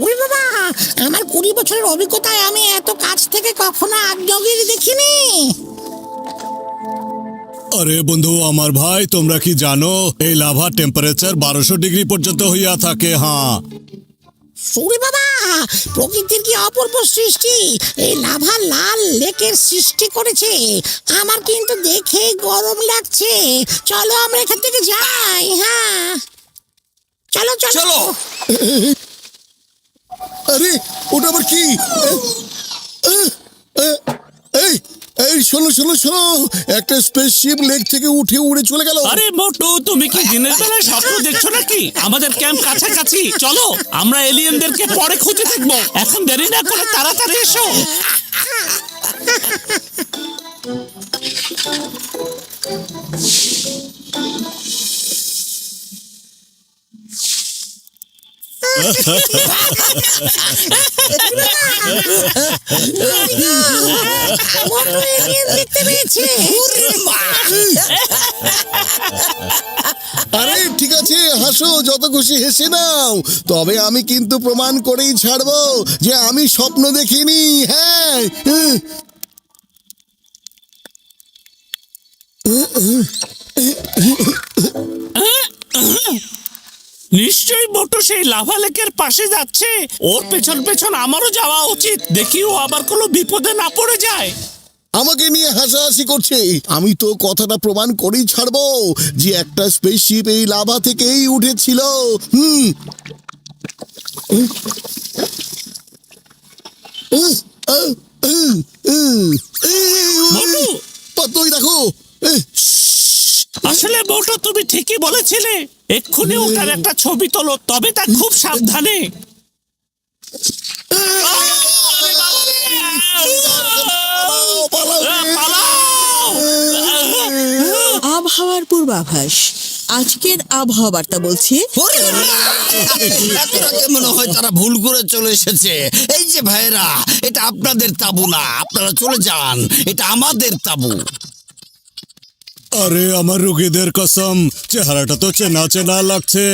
ওরে বাবা, আমার 20 বছরের অভিজ্ঞতায় আমি এত কাছ থেকে কখনো আগ্নেয়গিরি দেখিনি। আরে বন্ধু আমার ভাই, তোমরা কি জানো এই লাভা টেম্পারেচার 1200 ডিগ্রি পর্যন্ত হইয়া থাকে? হ্যাঁ। ওরে বাবা, প্রকৃতির কি অপূর্ব সৃষ্টি! এই লাভা লাল লেকের সৃষ্টি করেছে। আমার কিন্তু দেখে গরম লাগছে। চলো আমরা এখান থেকে যাই। হ্যাঁ, চলো চলো চলো। আরে ওটা আবার কি? এই এই শোনো শোনো শোনো, একটা স্পেসশিপ লেক থেকে উঠে উড়ে চলে গেল। আরে মোটু, তুমি কি দিনের বেলায় স্বপ্ন দেখছো নাকি? আমাদের ক্যাম্প কাছাকাছি, চলো আমরা এলিয়েনদেরকে পরে খুঁজে দেখবো। এখন দেরি না করে তাড়াতাড়ি এসো। মোটু এলিয়েন দেখতে পেয়েছে। আরে ঠিক আছে, হাসো, যত খুশি হেসে নাও, তবে আমি কিন্তু প্রমাণ করেই ছাড়বো যে আমি স্বপ্ন দেখিনি। হ্যাঁ, নিশ্চয়ই মোটু সেই লাভা লেকের পাশে যাচ্ছে। ওর পেছন পেছন আমারও যাওয়া উচিত। দেখি ও আবার কোনো বিপদে না পড়ে যায়। আমাকে নিয়ে হাসাহাসি করছে। আমি তো কথাটা প্রমাণ করেই ছাড়বো যে একটা স্পেসশিপ এই লাভা থেকেই উঠেছিল। মোটু, তুই দেখো। আসলে মোটু তুমি ঠিকই বলেছিলে। এক্ষুনি ওটার একটা ছবি তোলো, তবে তা খুব সাবধানে। আবহাওয়ার পূর্বাভাস। আজকের আবহাওয়া বার্তা বলছে মনে হয় তারা ভুল করে চলে এসেছে। এই যে ভাইরা, এটা আপনাদের তাঁবু না, আপনারা চলে যান, এটা আমাদের তাঁবু। আরে আমার রোগীদের কসম, চেহারাটা তো চেনা চেনা লাগছে।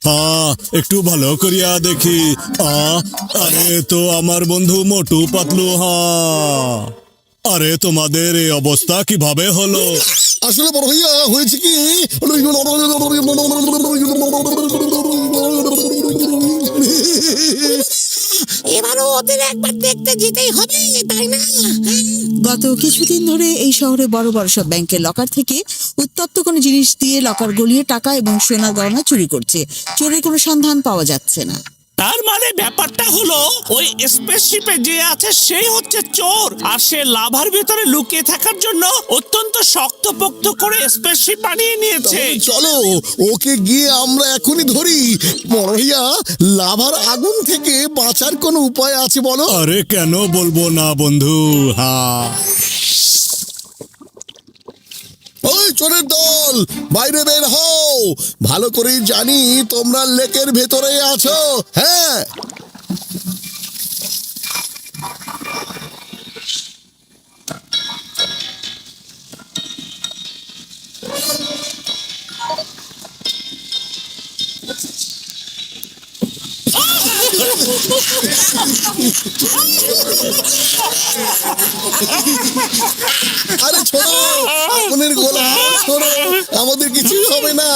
হ্যাঁ, একটু ভালো করিয়া দেখি। আরে তো আমার বন্ধু মোটু পাতলু। হ্যাঁ, আরে তোমাদের এই অবস্থা কিভাবে হলো? আসলে বড় ভাইয়া হয়েছে কি, এবারও ওদের একবার দেখতে যেতেই হবে, তাই না? গত কিছুদিন ধরে এই শহরে বড় বড় সব ব্যাংকের লকার থেকে উত্তপ্ত কোনো জিনিস দিয়ে লকার গলিয়ে টাকা এবং সোনা গয়না চুরি করছে। চোরের কোনো সন্ধান পাওয়া যাচ্ছে না। তার মানে ব্যাপারটা হলো, ওই স্পেসশিপে যে আছে সেই হচ্ছে চোর, আর সে লাভার ভিতরে লুকিয়ে থাকার জন্য অত্যন্ত শক্তপোক্ত করে স্পেসশিপ বানিয়ে নিয়েছে। চলো ওকে গিয়ে আমরা এখনই ধরি। বড় ভাইয়া, লাভার আগুন থেকে বাঁচার কোনো উপায় আছে বলো? আরে কেন বলবো না বন্ধু। হ্যাঁ, ওই চোরের দল, বাইরে বের হও। ভালো করেই জানি তোমরা লেকের ভেতরে আছো। হ্যাঁ, আরে ছোড়ো, আগুনের গোলা ছোড়ো, আমাদের কিছুই হবে না।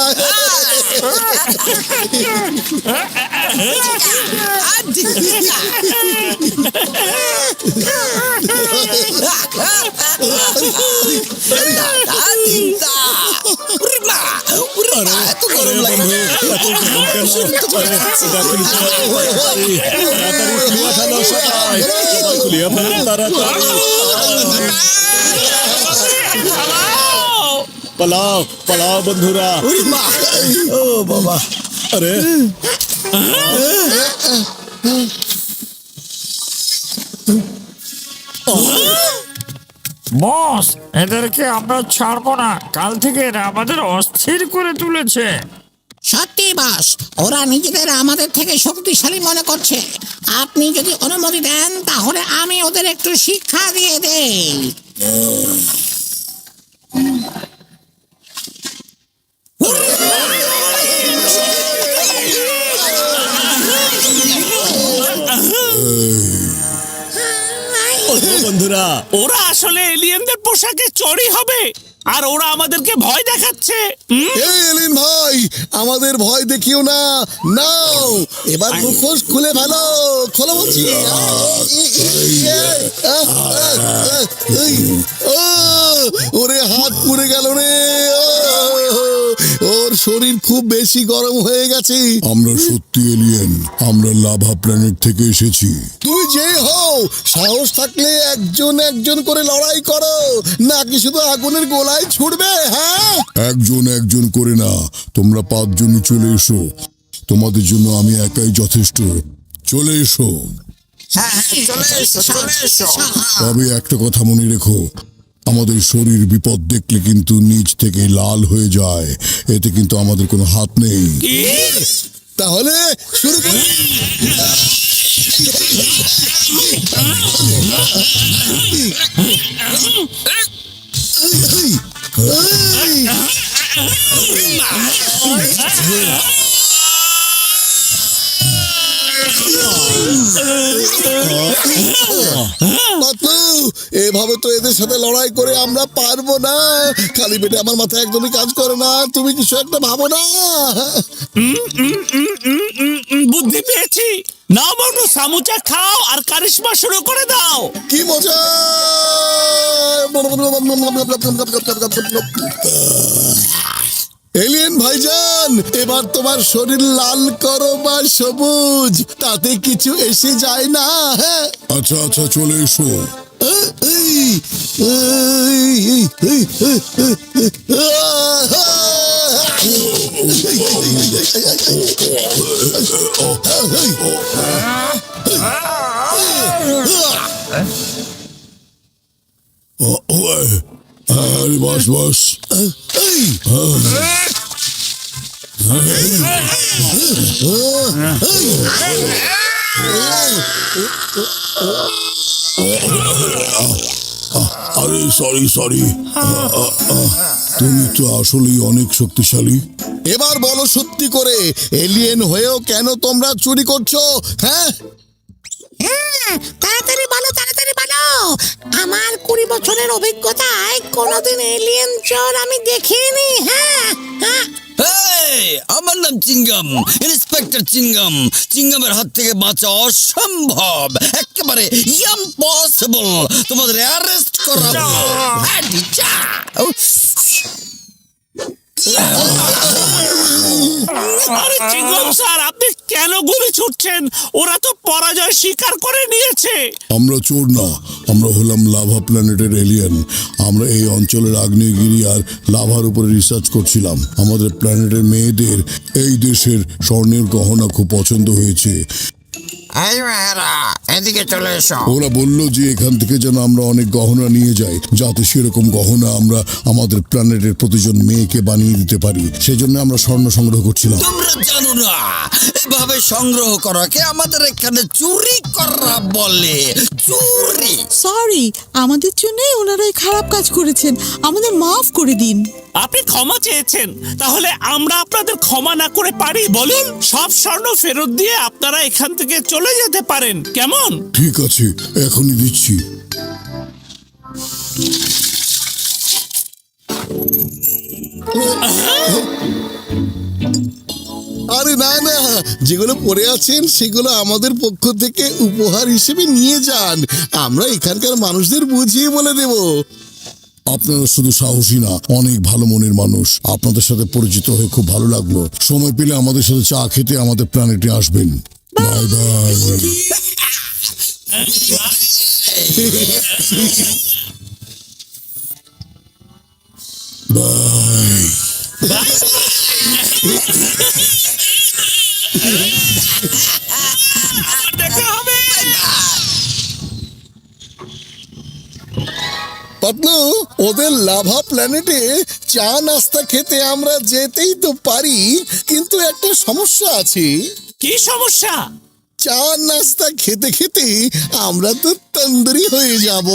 এত গরম লাগে। পালাও পালাও বন্ধুরা। ও বাবা, আরে বস, এদেরকে আমরা ছাড়বো না। কাল থেকে এরা আমাদের অস্থির করে তুলেছে। সত্যি বাস, ওরা নিজেদের আমাদের থেকে শক্তিশালী মনে করছে। আপনি যদি অনুমতি দেন তাহলে আমি ওদের একটু শিক্ষা দিয়ে দেই। বন্ধুরা। ওরা আসলে এলিয়েনদের পোশাকে চোরই হবে, আর ওরা আমাদেরকে ভয় দেখাচ্ছে। এই এলিন ভাই, আমাদের ভয় দেখিও না। নাও এবার মুখোশ খুলে ফেলো, খোলো বলছি। ওরে হাত পুড়ে গেল রে। ওর শরীর খুব বেশি গরম হয়ে গেছে। আমরা সত্যি এলিয়েন, আমরা লাভা প্ল্যানেট থেকে এসেছি। তুমি যে হও, সাহস থাকলে একজন একজন করে লড়াই করো, নাকি শুধু আগুনের গোলায় ছুটবে? হ্যাঁ, একজন একজন করে না, তোমরা 5 জনই চলে এসো। তোমাদের জন্য আমি একাই যথেষ্ট। চলে এসো। তবে একটা কথা মনে রেখো, আমাদের শরীর বিপদ দেখলে কিন্তু নিচ থেকে লাল হয়ে যায়, এতে কিন্তু আমাদের কোনো হাত নেই। তাহলে শুরু করি। পাতলু, এভাবে তো এদের সাথে লড়াই করে আমরা পারবো না। খালি পেটে আমার মাথায় একদমই কাজ করে না। তুমি কিছু একটা ভাবো না। বুদ্ধি পেয়েছি। না মনু, সামুচা খাও আর কারিশমা শুরু করে দাও। কি মজা! এলিয়েন ভাইজান, এবার তোমার শরীর লাল করো বা সবুজ, তাতে কিছু এসে যায় না। হ্যাঁ, আচ্ছা আচ্ছা, চলে এসো। আরে বস বস। আরে সরি সরি, তুমি তো আসলেই অনেক শক্তিশালী। এবার বলো সত্যি করে, এলিয়েন হয়েও কেন তোমরা চুরি করছো? হ্যাঁ, তাড়াতাড়ি বলো, তাড়াতাড়ি বলো। আমার 20 বছরের অভিজ্ঞতায় কোনোদিন এলিয়েন চোর আমি দেখিনি। হ্যাঁ হ্যাঁ, আমার নাম চিঙ্গাম, ইন্সপেক্টর চিঙ্গাম। চিঙ্গামের হাত থেকে বাঁচা অসম্ভব, একেবারে ইম্পসিবল। তোমাদের অ্যারেস্ট করাবো। আরে চিঙ্গম স্যার, আপনি কেন গুলি ছুটছেন? ওরা তো পরাজয় স্বীকার করে নিয়েছে। আমরা চোর না, আমরা হলাম লাভা প্ল্যানেটের এলিয়েন। আমরা এই অঞ্চলের আগ্নেয়গিরি আর লাভার উপরে রিসার্চ করছিলাম। আমাদের প্ল্যানেটের মেয়েদের এই দেশের স্বর্ণের গহনা খুব পছন্দ হয়েছে। এদিকে চলে এসো। ওরা বলল যে এখান থেকে যেন আমরা অনেক গহনা নিয়ে যাই, যাতে সেরকম গহনা আমরা আমাদের প্ল্যানেটের প্রতিজন মেয়েকে বানিয়ে দিতে পারি। সেজন্য আমরা স্বর্ণ সংগ্রহ করছিলাম। তোমরা জানো না, এভাবে সংগ্রহ করাকে আমাদের এখানে চুরি করা বলে। চুরি। সরি, আমাদের জন্যই ওনারা এই খারাপ কাজ করেছেন, আমাদের মাফ করে দিন। আপনি ক্ষমা চেয়েছেন, তাহলে আমরা আপনাদের ক্ষমা না করে পারি? বলুন, সব স্বর্ণ ফেরত দিয়ে আপনারা এখান থেকে চলে যেতে পারেন, কেমন? ঠিক আছে, এখনই দিচ্ছি। আরে না না, যেগুলো পড়ে আছেন সেগুলো আমাদের পক্ষ থেকে উপহার হিসেবে নিয়ে যান। আমরা এখানকার মানুষদের বুঝিয়ে বলে দেব। আপনারা শুধু সাহসী না, অনেক ভালো মনের মানুষ। আপনাদের সাথে পরিচিত হয়ে খুব ভালো লাগলো। সময় পেলে আমাদের সাথে চা খেতে আমাদের প্ল্যানেটে আসবেন। Bye bye. বাই। দেখা হবে। পাতলু, ওদের লাভা প্ল্যানেটে চা নাস্তা খেতে আমরা যেতেই তো পারি, কিন্তু একটা সমস্যা আছে। কি সমস্যা? চা নাস্তা খেতে খেতে আমরা তো তন্দুরি হয়ে যাব।